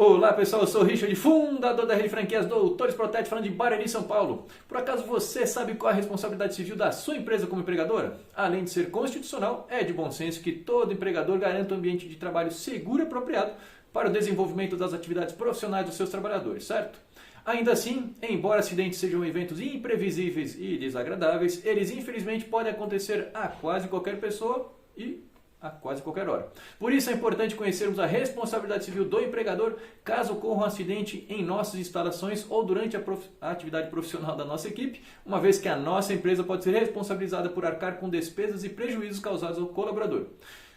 Olá pessoal, eu sou o Richard, fundador da Rede Franquias Doutores Protete, falando de Barueri, São Paulo. Por acaso você sabe qual é a responsabilidade civil da sua empresa como empregadora? Além de ser constitucional, é de bom senso que todo empregador garanta um ambiente de trabalho seguro e apropriado para o desenvolvimento das atividades profissionais dos seus trabalhadores, certo? Ainda assim, embora acidentes sejam eventos imprevisíveis e desagradáveis, eles infelizmente podem acontecer a quase qualquer pessoa e a quase qualquer hora. Por isso é importante conhecermos a responsabilidade civil do empregador caso ocorra um acidente em nossas instalações ou durante a atividade profissional da nossa equipe, uma vez que a nossa empresa pode ser responsabilizada por arcar com despesas e prejuízos causados ao colaborador.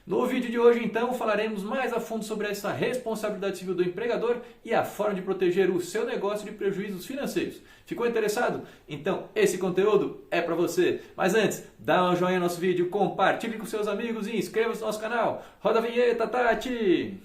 No vídeo de hoje, então, falaremos mais a fundo sobre essa responsabilidade civil do empregador e a forma de proteger o seu negócio de prejuízos financeiros. Ficou interessado? Então, esse conteúdo é para você. Mas antes, dá um joinha no nosso vídeo, compartilhe com seus amigos e inscreva-se no nosso canal. Roda a vinheta, Tati!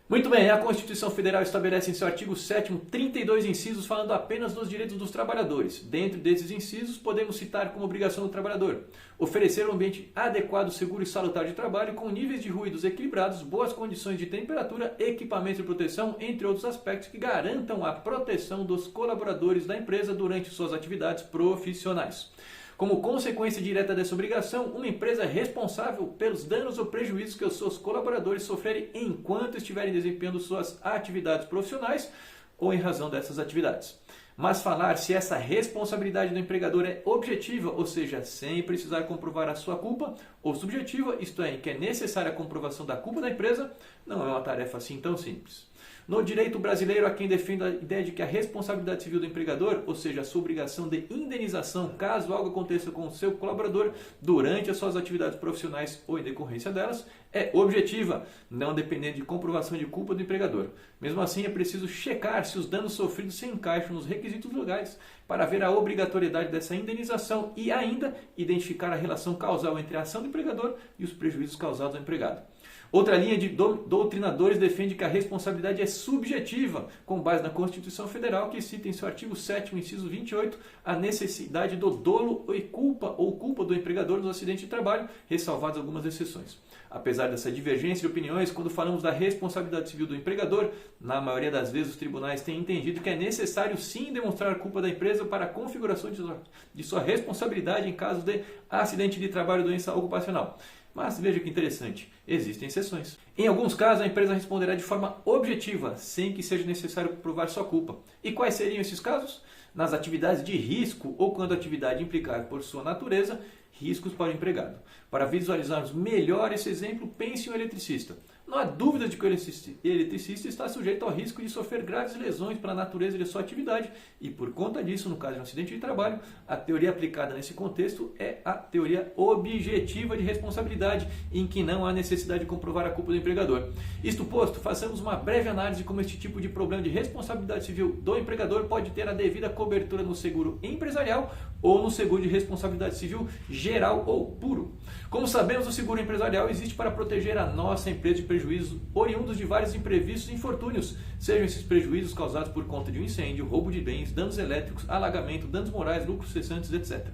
Muito bem, a Constituição Federal estabelece em seu artigo 7º 32 incisos falando apenas dos direitos dos trabalhadores. Dentro desses incisos, podemos citar como obrigação do trabalhador oferecer um ambiente adequado, seguro e salutar de trabalho, com níveis de ruídos equilibrados, boas condições de temperatura, equipamentos de proteção, entre outros aspectos que garantam a proteção dos colaboradores da empresa durante suas atividades profissionais. Como consequência direta dessa obrigação, uma empresa é responsável pelos danos ou prejuízos que os seus colaboradores sofrerem enquanto estiverem desempenhando suas atividades profissionais ou em razão dessas atividades. Mas falar se essa responsabilidade do empregador é objetiva, ou seja, sem precisar comprovar a sua culpa, ou subjetiva, isto é, em que é necessária a comprovação da culpa da empresa, não é uma tarefa assim tão simples. No direito brasileiro, há quem defenda a ideia de que a responsabilidade civil do empregador, ou seja, a sua obrigação de indenização caso algo aconteça com o seu colaborador durante as suas atividades profissionais ou em decorrência delas, é objetiva, não dependendo de comprovação de culpa do empregador. Mesmo assim, é preciso checar se os danos sofridos se encaixam nos requisitos legais para ver a obrigatoriedade dessa indenização e ainda identificar a relação causal entre a ação do empregador e os prejuízos causados ao empregado. Outra linha de doutrinadores defende que a responsabilidade é subjetiva, com base na Constituição Federal, que cita em seu artigo 7º, inciso 28, a necessidade do dolo ou culpa do empregador nos acidentes de trabalho, ressalvadas algumas exceções. Apesar dessa divergência de opiniões, quando falamos da responsabilidade civil do empregador, na maioria das vezes os tribunais têm entendido que é necessário sim demonstrar a culpa da empresa para a configuração de sua responsabilidade em caso de acidente de trabalho ou doença ocupacional. Mas veja que interessante, existem exceções. Em alguns casos, a empresa responderá de forma objetiva, sem que seja necessário provar sua culpa. E quais seriam esses casos? Nas atividades de risco ou quando a atividade implicar, por sua natureza, riscos para o empregado. Para visualizarmos melhor esse exemplo, pense em um eletricista. Não há dúvida de que o eletricista está sujeito ao risco de sofrer graves lesões pela natureza de sua atividade e, por conta disso, no caso de um acidente de trabalho, a teoria aplicada nesse contexto é a teoria objetiva de responsabilidade, em que não há necessidade de comprovar a culpa do empregador. Isto posto, façamos uma breve análise de como este tipo de problema de responsabilidade civil do empregador pode ter a devida cobertura no seguro empresarial ou no seguro de responsabilidade civil geral ou puro. Como sabemos, o seguro empresarial existe para proteger a nossa empresa de prejuízos oriundos de vários imprevistos e infortúnios, sejam esses prejuízos causados por conta de um incêndio, roubo de bens, danos elétricos, alagamento, danos morais, lucros cessantes, etc.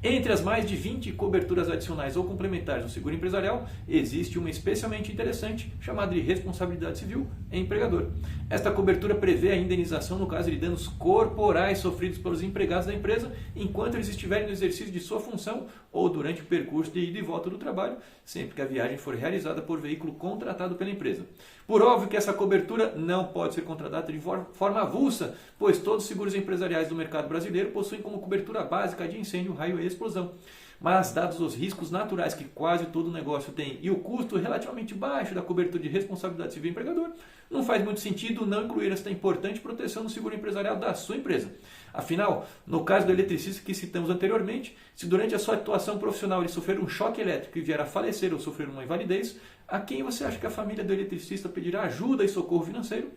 Entre as mais de 20 coberturas adicionais ou complementares do seguro empresarial, existe uma especialmente interessante, chamada de responsabilidade civil empregador. Esta cobertura prevê a indenização no caso de danos corporais sofridos pelos empregados da empresa enquanto eles estiverem no exercício de sua função ou durante o percurso de ida e volta do trabalho, sempre que a viagem for realizada por veículo contratado pela empresa. Por óbvio que essa cobertura não pode ser contratada de forma avulsa, pois todos os seguros empresariais do mercado brasileiro possuem como cobertura básica de incêndio, raio e explosão. Mas, dados os riscos naturais que quase todo negócio tem e o custo relativamente baixo da cobertura de responsabilidade civil empregador, não faz muito sentido não incluir esta importante proteção no seguro empresarial da sua empresa. Afinal, no caso do eletricista que citamos anteriormente, se durante a sua atuação profissional ele sofrer um choque elétrico e vier a falecer ou sofrer uma invalidez, a quem você acha que a família do eletricista pedirá ajuda e socorro financeiro?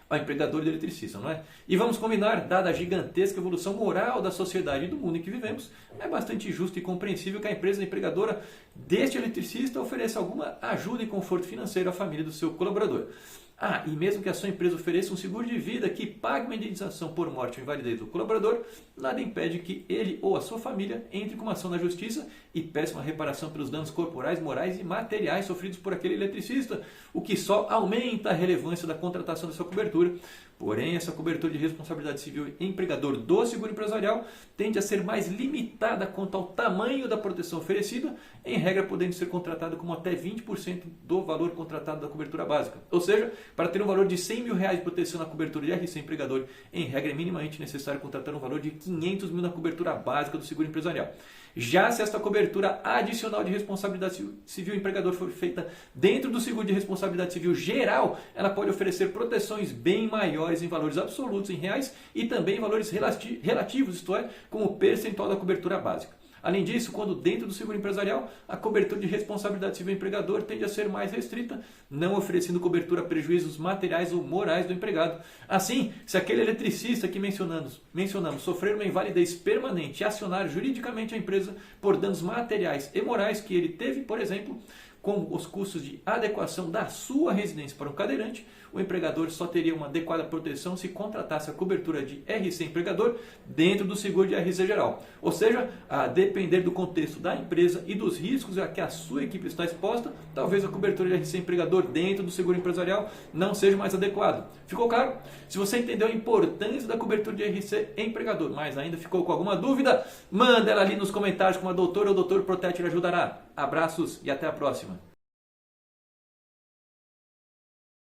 Ao empregador do eletricista, não é? E vamos combinar, dada a gigantesca evolução moral da sociedade e do mundo em que vivemos, é bastante justo e compreensível que a empresa empregadora deste eletricista ofereça alguma ajuda e conforto financeiro à família do seu colaborador. E mesmo que a sua empresa ofereça um seguro de vida que pague uma indenização por morte ou invalidez do colaborador, nada impede que ele ou a sua família entre com uma ação na justiça e peça uma reparação pelos danos corporais, morais e materiais sofridos por aquele eletricista, o que só aumenta a relevância da contratação dessa cobertura. Porém, essa cobertura de responsabilidade civil empregador do seguro empresarial tende a ser mais limitada quanto ao tamanho da proteção oferecida, em regra podendo ser contratada como até 20% do valor contratado da cobertura básica. Ou seja, para ter um valor de R$100 mil de proteção na cobertura de RC empregador, em regra é minimamente necessário contratar um valor de R$500 mil na cobertura básica do seguro empresarial. Já se esta cobertura adicional de responsabilidade civil empregador for feita dentro do seguro de responsabilidade civil geral, ela pode oferecer proteções bem maiores em valores absolutos em reais e também em valores relativos, isto é, como percentual da cobertura básica. Além disso, quando dentro do seguro empresarial, a cobertura de responsabilidade civil empregador tende a ser mais restrita, não oferecendo cobertura a prejuízos materiais ou morais do empregado. Assim, se aquele eletricista que mencionamos sofrer uma invalidez permanente e acionar juridicamente a empresa por danos materiais e morais que ele teve, por exemplo, como os custos de adequação da sua residência para um cadeirante, o empregador só teria uma adequada proteção se contratasse a cobertura de RC empregador dentro do seguro de RC geral. Ou seja, a depender do contexto da empresa e dos riscos a que a sua equipe está exposta, talvez a cobertura de RC empregador dentro do seguro empresarial não seja mais adequado. Ficou claro? Se você entendeu a importância da cobertura de RC empregador, mas ainda ficou com alguma dúvida, manda ela ali nos comentários com a doutora ou o doutor Protete lhe ajudará. Abraços e até a próxima.